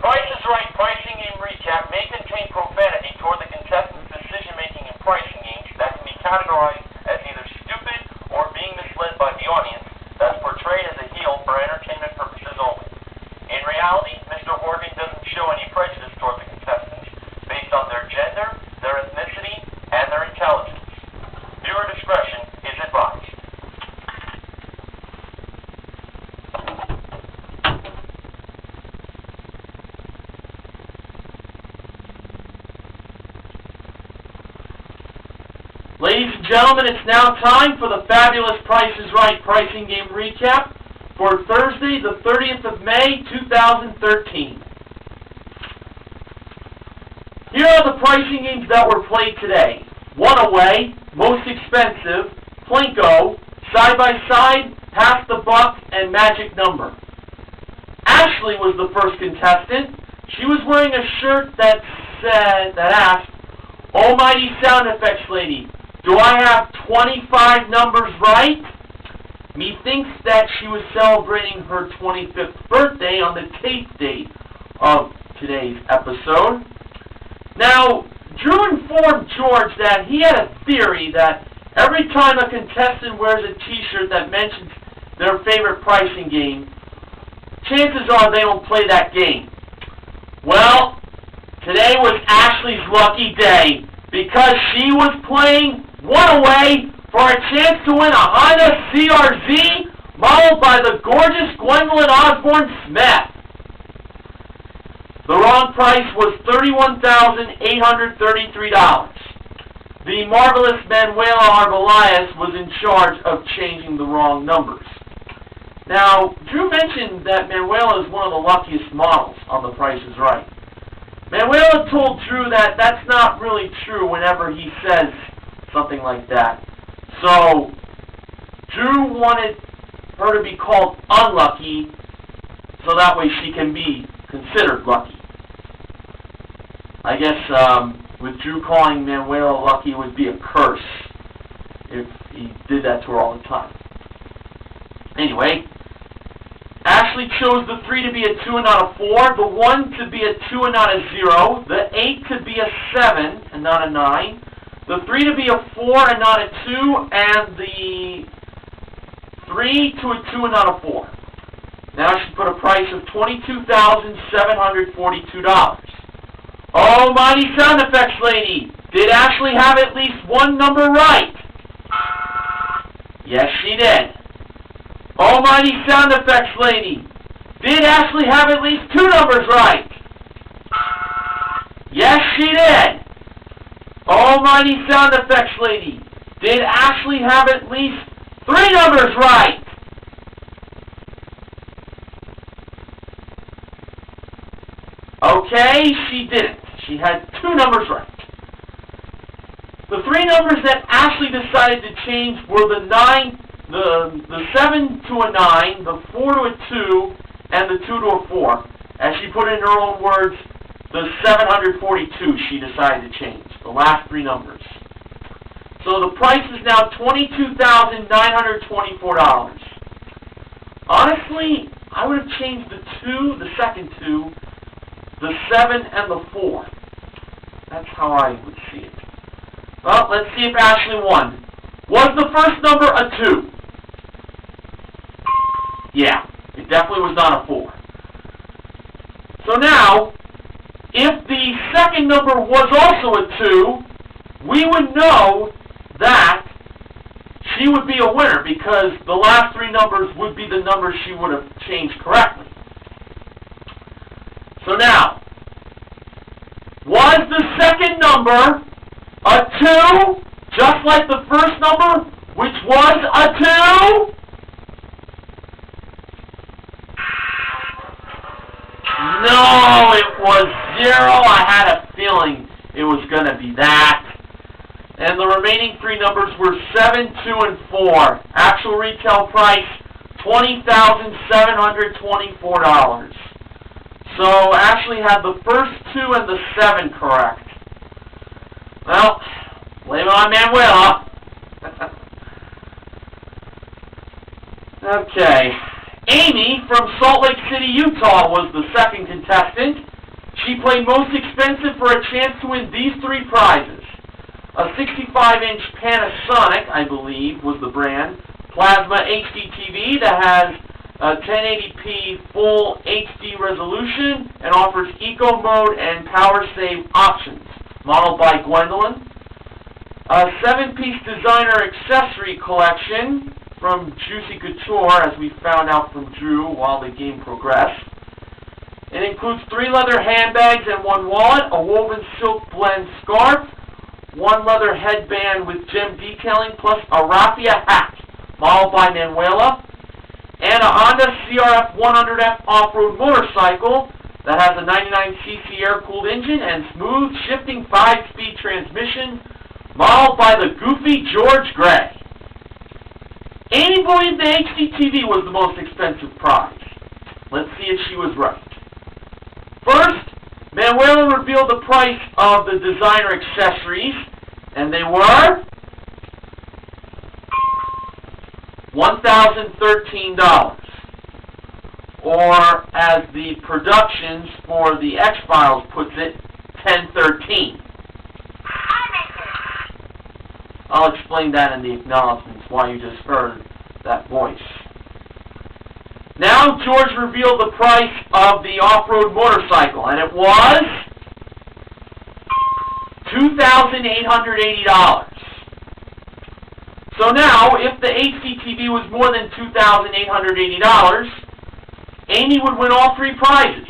Price is Right pricing game recap may contain profanity toward the contestant's decision-making and pricing games that can be categorized as either stupid or being misled by the audience that's portrayed as a heel for entertainment purposes only. In reality, Mr. Horgan doesn't show any prejudice toward the contestants based on their gender, their ethnicity, and their intelligence. Viewer discretion is advised. Ladies and gentlemen, it's now time for the Fabulous Price is Right pricing game recap for Thursday, the 30th of May, 2013. Here are the pricing games that were played today. One Away, Most Expensive, Plinko, Side by Side, Pass the Buck, and Magic Number. Ashley was the first contestant. She was wearing a shirt that asked, "Almighty Sound Effects Lady, do I have 25 numbers right?" Methinks that she was celebrating her 25th birthday on the tape date of today's episode. Now, Drew informed George that he had a theory that every time a contestant wears a t-shirt that mentions their favorite pricing game, chances are they don't play that game. Well, today was Ashley's lucky day because she was playing One Away for a chance to win a Honda CRF modeled by the Gorgeous Gwendolyn Osbourne Smith. The wrong price was $31,833. The Marvelous Manuela Arbelaez was in charge of changing the wrong numbers. Now, Drew mentioned that Manuela is one of the luckiest models on The Price is Right. Manuela told Drew that that's not really true whenever he says something like that. So, Drew wanted her to be called unlucky so that way she can be considered lucky. I guess with Drew calling Manuela lucky, it would be a curse if he did that to her all the time. Anyway, Ashley chose the 3 to be a 2 and not a 4, the 1 to be a 2 and not a 0, the 8 to be a 7 and not a 9, the 3 to be a 4 and not a 2, and the 3 to a 2 and not a 4. Now she put a price of $22,742. Almighty Sound Effects Lady, did Ashley have at least one number right? Yes, she did. Almighty Sound Effects Lady, did Ashley have at least 2 numbers right? Yes, she did. Almighty Sound Effects Lady, did Ashley have at least 3 numbers right? Okay, she didn't. She had 2 numbers right. The 3 numbers that Ashley decided to change were the 7 to a 9, the 4 to a 2, and the 2 to a 4. As she put it in her own words, the 742 she decided to change, the last 3 numbers. So the price is now $22,924. Honestly, I would have changed the 2, the second 2, the 7, and the 4. That's how I would see it. Well, let's see if Ashley won. Was the first number a 2? Yeah, it definitely was not a 4. So now, if the second number was also a 2, we would know that she would be a winner because the last 3 numbers would be the numbers she would have changed correctly. So now, was the second number a 2, just like the first number, which was a 2? No, it was 0. I had a feeling it was going to be that. And the remaining 3 numbers were 7, 2, and 4. Actual retail price, $20,724. So Ashley had the first 2 and the 7 correct. Well, blame it on Manuela. Okay. Amy from Salt Lake City, Utah was the second contestant. She played most expensive for a chance to win these three prizes. A 65-inch Panasonic, I believe, was the brand, plasma HDTV that has a 1080p full HD resolution and offers eco mode and power save options, modeled by Gwendolyn. A 7-piece designer accessory collection from Juicy Couture, as we found out from Drew while the game progressed. It includes 3 leather handbags and 1 wallet, a woven silk blend scarf, 1 leather headband with gem detailing, plus a raffia hat, modeled by Manuela, and a Honda CRF-100F off-road motorcycle that has a 99cc air-cooled engine and smooth shifting 5-speed transmission, modeled by the goofy George Gray. Amy believed the HDTV was the most expensive prize. Let's see if she was right. First, Manuela revealed the price of the designer accessories, and they were $1,013, or as the productions for the X-Files puts it, $1013. I'll explain that in the acknowledgments why you just heard that voice. Now George revealed the price of the off-road motorcycle, and it was $2,880. So now, if the HDTV was more than $2,880, Amy would win all 3 prizes.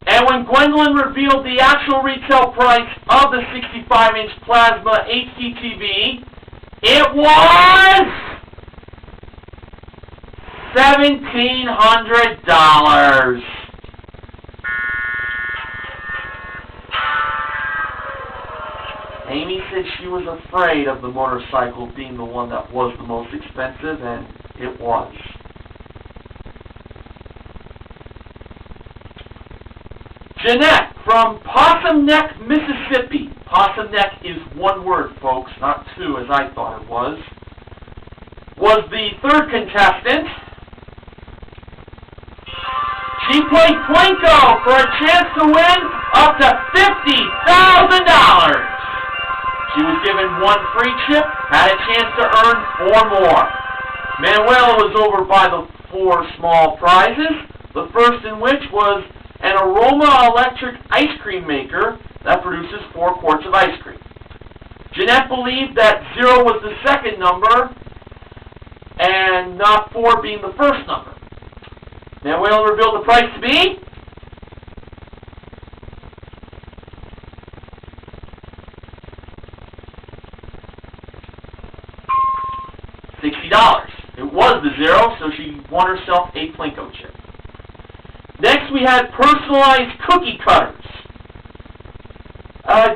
And when Gwendolyn revealed the actual retail price of the 65-inch plasma HDTV, it was $1,700. Amy said she was afraid of the motorcycle being the one that was the most expensive, and it was. Jeanette from Possum Neck, Mississippi. Possum Neck is 1 word, folks, not 2 as I thought it was the 3rd contestant. She played Plinko for a chance to win up to $50,000. She was given 1 free chip, had a chance to earn 4 more. Manuela was over by the 4 small prizes, the first in which was an aroma electric ice cream maker that produces 4 quarts of ice cream. Jeanette believed that 0 was the second number and not 4 being the first number. Manuela revealed the price to be $60. It was the 0, so she won herself a Plinko chip. Next, we had personalized cookie cutters.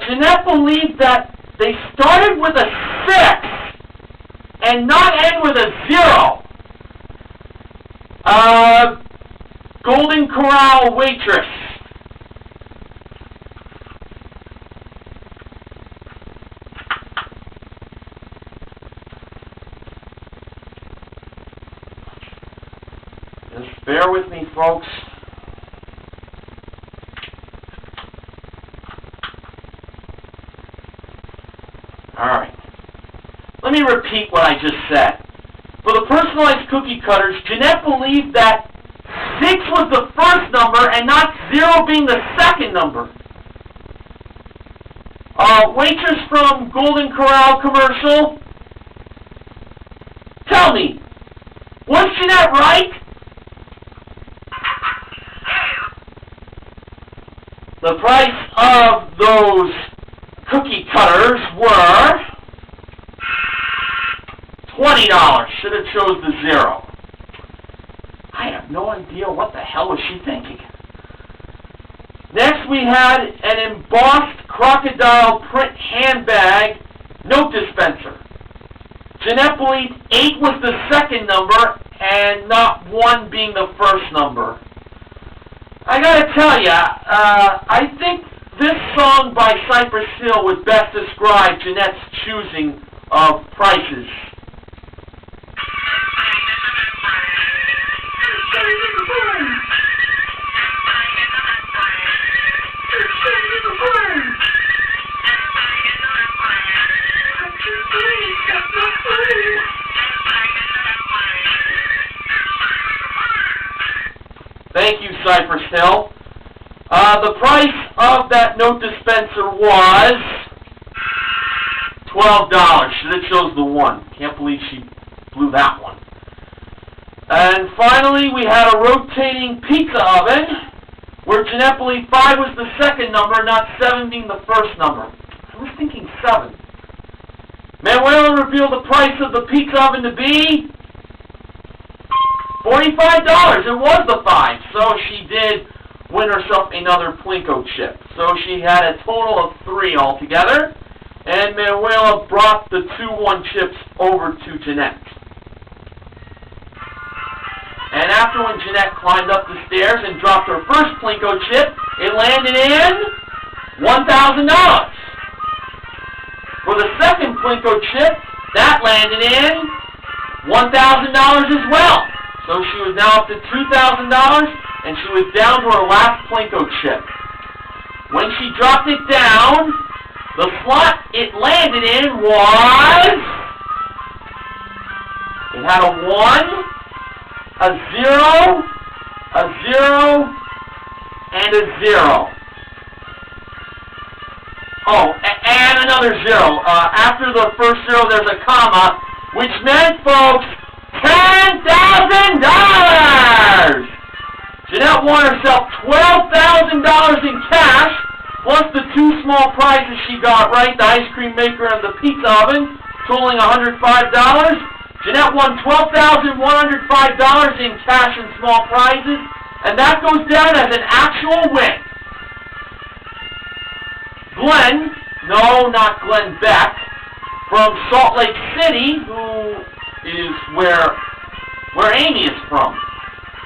Jeanette believed that they started with a 6 and not end with a 0. Golden Corral waitress. Just bear with me, folks. Alright. Let me repeat what I just said. For the personalized cookie cutters, Jeanette believed that 6 was the first number and not 0 being the second number. Waitress from Golden Corral commercial. Tell me, was Jeanette right? The price of those cookie cutters were $20. Should have chose the 0. I have no idea what the hell was she thinking. Next we had an embossed crocodile print handbag note dispenser. Jeanette believed 8 was the second number and not 1 being the first number. I gotta tell ya, I think this song by Cypress Hill would best describe Jeanette's choosing of prices. Cypress Hill. The price of that note dispenser was $12. It shows the 1. Can't believe she blew that one. And finally, we had a rotating pizza oven, where Jeanette believed 5 was the second number, not 7 being the first number. I was thinking 7. Manuela revealed the price of the pizza oven to be $45. It was the 5, so she did win herself another Plinko chip. So she had a total of 3 altogether, and Manuela brought the 2-1 chips over to Jeanette. And after when Jeanette climbed up the stairs and dropped her first Plinko chip, it landed in $1,000. For the second Plinko chip, that landed in $1,000 as well. So she was now up to $2,000, and she was down to her last Plinko chip. When she dropped it down, the slot it landed in was... It had a 1, a 0, a 0, and a 0. Oh, and another 0. After the first 0, there's a comma, which meant, folks, $10,000! Jeanette won herself $12,000 in cash, plus the 2 small prizes she got right, the ice cream maker and the pizza oven, totaling $105. Jeanette won $12,105 in cash and small prizes, and that goes down as an actual win. Glenn, no, not Glenn Beck, from Salt Lake City, who is where Amy is from.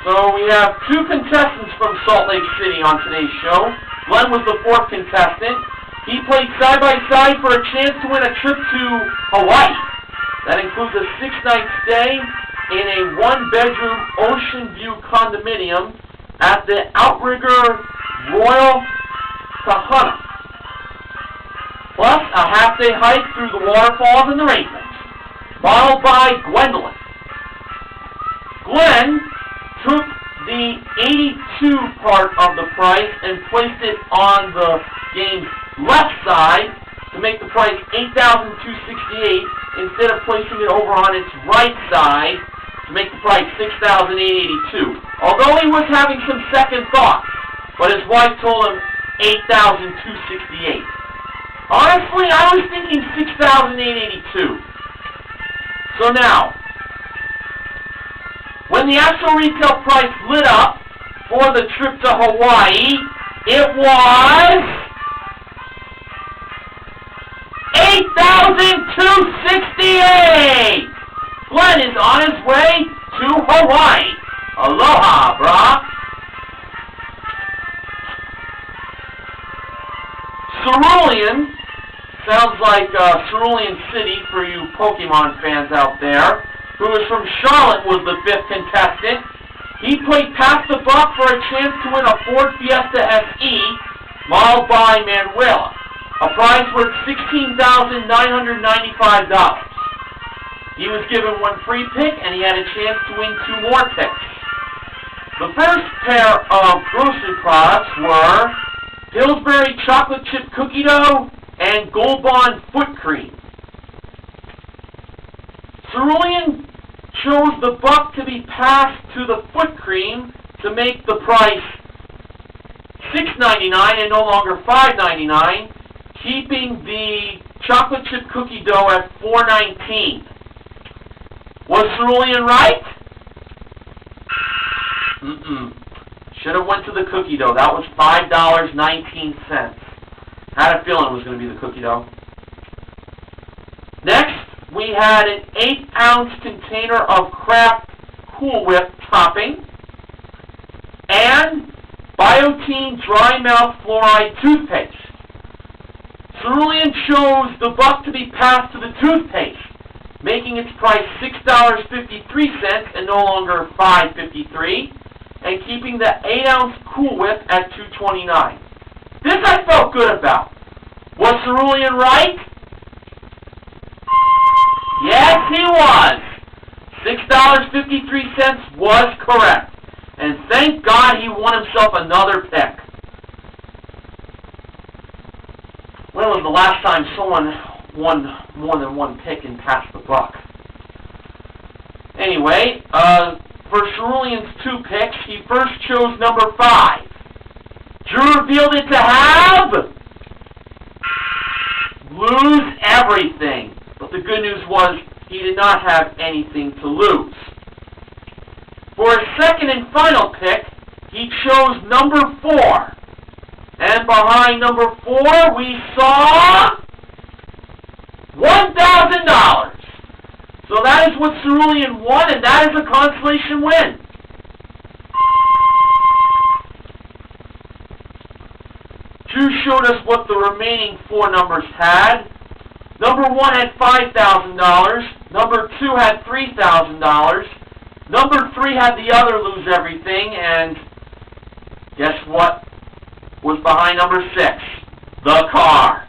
So we have 2 contestants from Salt Lake City on today's show. Glenn was the 4th contestant. He played side-by-side for a chance to win a trip to Hawaii. That includes a 6-night stay in a 1-bedroom ocean view condominium at the Outrigger Royal Kahuna, plus a half-day hike through the waterfalls and the rainbows, modeled by Gwendolyn. Glenn took the 82 part of the price and placed it on the game's left side to make the price $8,268 instead of placing it over on its right side to make the price $6,882. Although he was having some second thoughts, but his wife told him $8,268. Honestly, I was thinking $6,882. So now, when the actual retail price lit up for the trip to Hawaii, it was $8,268! Glenn is on his way to Hawaii. Aloha, brah. Cerulean, sounds like Cerulean City for you Pokemon fans out there, who is from Charlotte, was the 5th contestant. He played Pass the Buck for a chance to win a Ford Fiesta SE, modeled by Manuela, a prize worth $16,995. He was given 1 free pick, and he had a chance to win 2 more picks. The first pair of grocery products were Pillsbury chocolate chip cookie dough and Gold Bond foot cream. Cerulean chose the buck to be passed to the foot cream to make the price $6.99 and no longer $5.99, keeping the chocolate chip cookie dough at $4.19. Was Cerulean right? Should have went to the cookie dough. That was $5.19. Had a feeling it was going to be the cookie dough. Next, we had an 8-ounce container of Kraft Cool Whip topping and Biotene Dry Mouth Fluoride toothpaste. Cerulean chose the buck to be passed to the toothpaste, making its price $6.53 and no longer $5.53, and keeping the 8-ounce Cool Whip at $2.29. This I felt good about. Was Cerulean right? Yes, he was. $6.53 was correct. And thank God he won himself another pick. When was the last time someone won more than one pick and passed the buck? Anyway, for Cerulean's 2 picks, he first chose number 5. Drew revealed it to have lose everything. But the good news was he did not have anything to lose. For his second and final pick, he chose number 4. And behind number 4, we saw $1,000. So that is what Cerulean won, and that is a consolation win. Drew showed us what the remaining 4 numbers had. Number 1 had $5,000. Number 2 had $3,000. Number 3 had the other lose everything, and guess what was behind number 6? The car.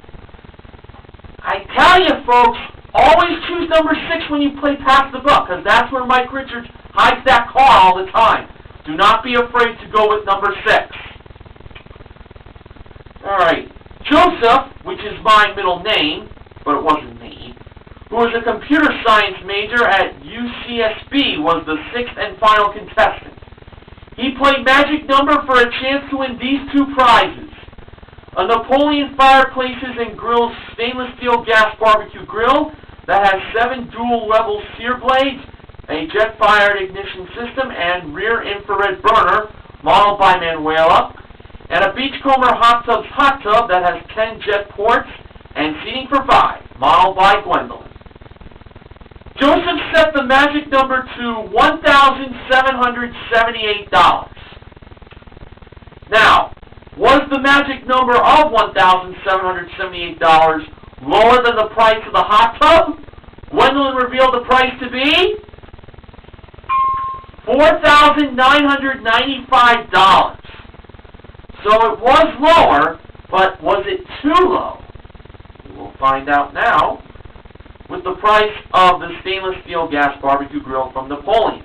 I tell you, folks, always choose number 6 when you play Pass the Buck, because that's where Mike Richards hides that car all the time. Do not be afraid to go with number 6. Alright, Joseph, which is my middle name, but it wasn't me, who was a computer science major at UCSB, was the 6th and final contestant. He played Magic Number for a chance to win these 2 prizes: a Napoleon Fireplaces and Grills stainless steel gas barbecue grill that has 7 dual-level sear blades, a jet-fired ignition system, and rear infrared burner, modeled by Manuela, and a Beachcomber hot tub that has 10 jet ports and seating for 5, modeled by Gwendolyn. Joseph set the magic number to $1,778. Now, was the magic number of $1,778 lower than the price of the hot tub? Gwendolyn revealed the price to be $4,995. So it was lower, but was it too low? We'll find out now with the price of the stainless steel gas barbecue grill from Napoleon.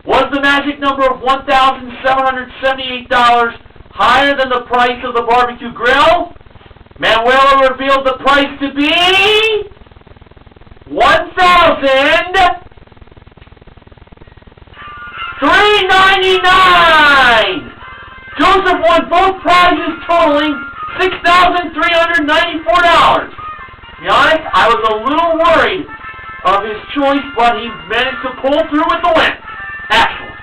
Was the magic number of $1,778 higher than the price of the barbecue grill? Manuela revealed the price to be $1,399. Joseph won both prizes totaling $6,394. To be honest, I was a little worried of his choice, but he managed to pull through with the win. Excellent.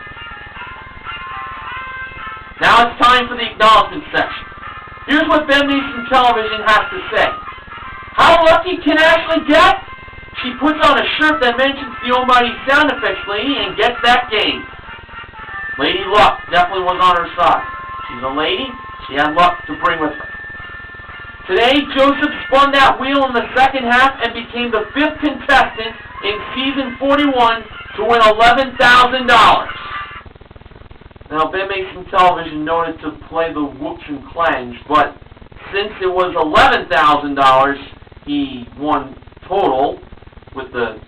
Now it's time for the acknowledgement section. Here's what Ben Mason Television has to say. How lucky can Ashley get? She puts on a shirt that mentions the almighty sound effects lady and gets that game. Lady Luck definitely was on her side. She's a lady. She had luck to bring with her. Today, Joseph spun that wheel in the second half and became the 5th contestant in Season 41 to win $11,000. Now, Ben Mason Television noted to play the whoops and clangs, but since it was $11,000, he won total with the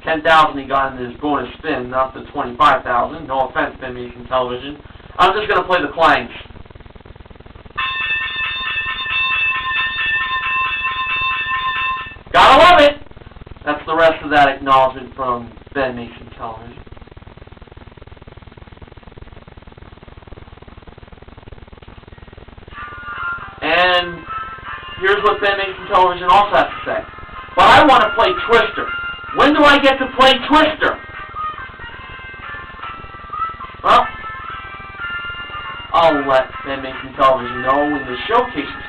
$10,000 he got in his bonus spin, not the $25,000. No offense, Ben Mason Television. I'm just going to play the clangs. Gotta love it! That's the rest of that acknowledgement from Ben Mason Television. And here's what Ben Mason Television also has to say. But I want to play Twister. When do I get to play Twister? Well, I'll let Ben Mason Television know when the showcase is.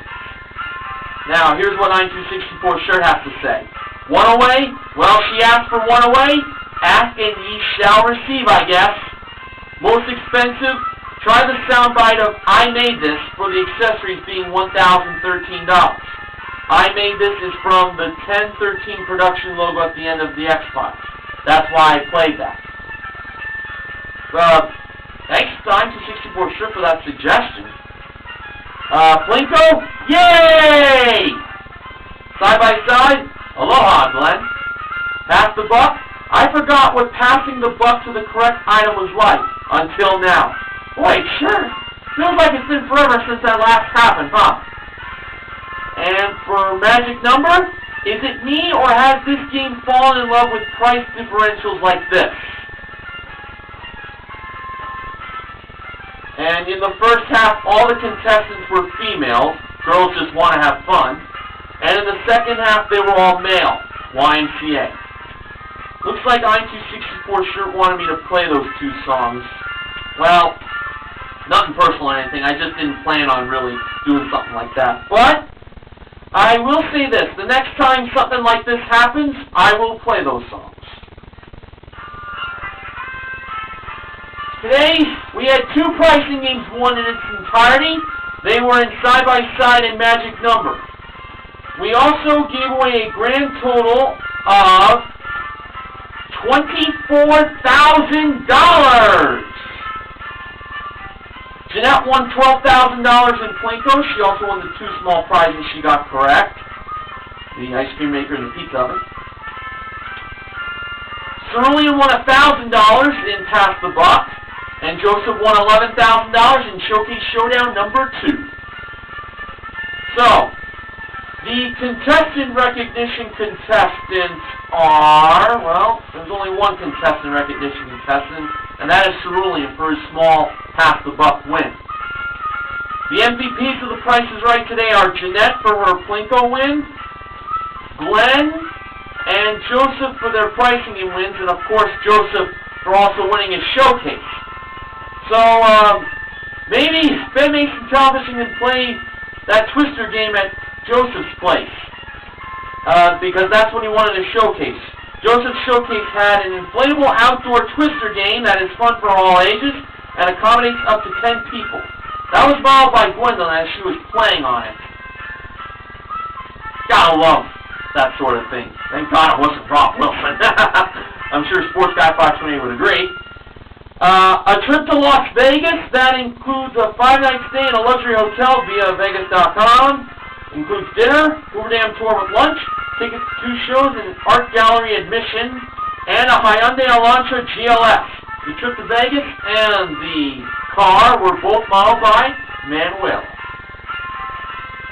Now, here's what 9264 Shirt has to say. One away? Well, she asked for one away. Ask and ye shall receive, I guess. Most expensive? Try the soundbite of I Made This for the accessories being $1,013. I Made This is from the 1013 production logo at the end of the X-Files. That's why I played that. Thanks, 9264 Shirt, for that suggestion. Plinko? Yay! Side by side? Aloha, Glenn. Pass the buck? I forgot what passing the buck to the correct item was like. until now. Boy, it sure feels like it's been forever since that last happened, huh? And for magic number, is it me or has this game fallen in love with price differentials like this? And in the first half, all the contestants were females. Girls just want to have fun. And in the second half, they were all male. YMCA. Looks like I-264 sure wanted me to play those two songs. Well, nothing personal or anything. I just didn't plan on really doing something like that. But I will say this. The next time something like this happens, I will play those songs. Today, we had two pricing games won in its entirety. They were in side-by-side and magic number. We also gave away a grand total of $24,000. Jeanette won $12,000 in Plinko. She also won the two small prizes she got correct. The ice cream maker and the pizza oven. Cerulean won $1,000 in Pass the Buck. And Joseph won $11,000 in Showcase Showdown number 2. So, the contestant recognition contestants are, well, there's only one contestant recognition contestant, and that is Cerulean for his small Pass the Buck win. The MVPs of The Price is Right today are Jeanette for her Plinko win, Glenn and Joseph for their pricing and wins, and of course Joseph for also winning his showcase. So, maybe Ben Mason Television can play that Twister game at Joseph's place, because that's what he wanted to showcase. Joseph's showcase had an inflatable outdoor Twister game that is fun for all ages and accommodates up to 10 people. That was borrowed by Gwendolyn as she was playing on it. Gotta love that sort of thing. Thank God it wasn't Rob Wilson. I'm sure Sports Guy 528 would agree. A trip to Las Vegas, that includes a 5-night stay in a luxury hotel via Vegas.com. Includes dinner, Hoover Dam tour with lunch, tickets to 2 shows and art gallery admission, and a Hyundai Elantra GLS. The trip to Vegas and the car were both modeled by Manuela.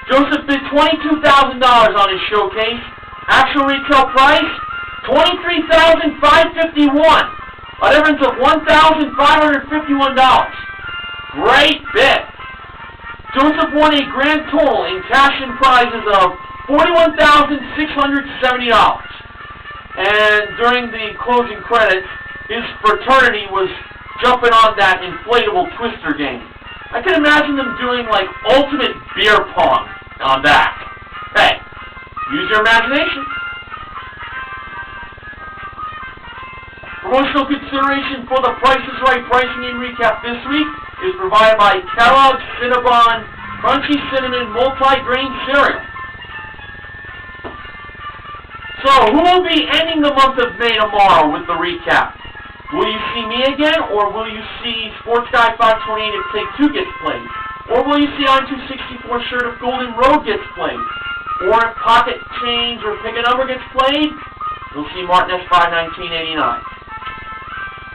Joseph bid $22,000 on his showcase. Actual retail price, $23,551. A difference of $1,551. Great bid. Joseph won a grand total in cash and prizes of $41,670. And during the closing credits, his fraternity was jumping on that inflatable Twister game. I can imagine them doing like ultimate beer pong on that. Hey, use your imagination. Promotional consideration for the Price is Right pricing and recap this week is provided by Kellogg's Cinnabon Crunchy Cinnamon Multi-Grain Cereal. So, who will be ending the month of May tomorrow with the recap? Will you see me again, or will you see Sports Guy 528 if Take-Two gets played? Or will you see I-264 Shirt of Golden Road gets played? Or if Pocket Change or Pick a Number gets played, you'll see Martin S. 51989.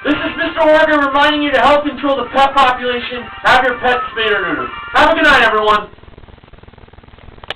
This is Mr. Oregon reminding you to help control the pet population. Have your pets spayed or neutered. Have a good night, everyone.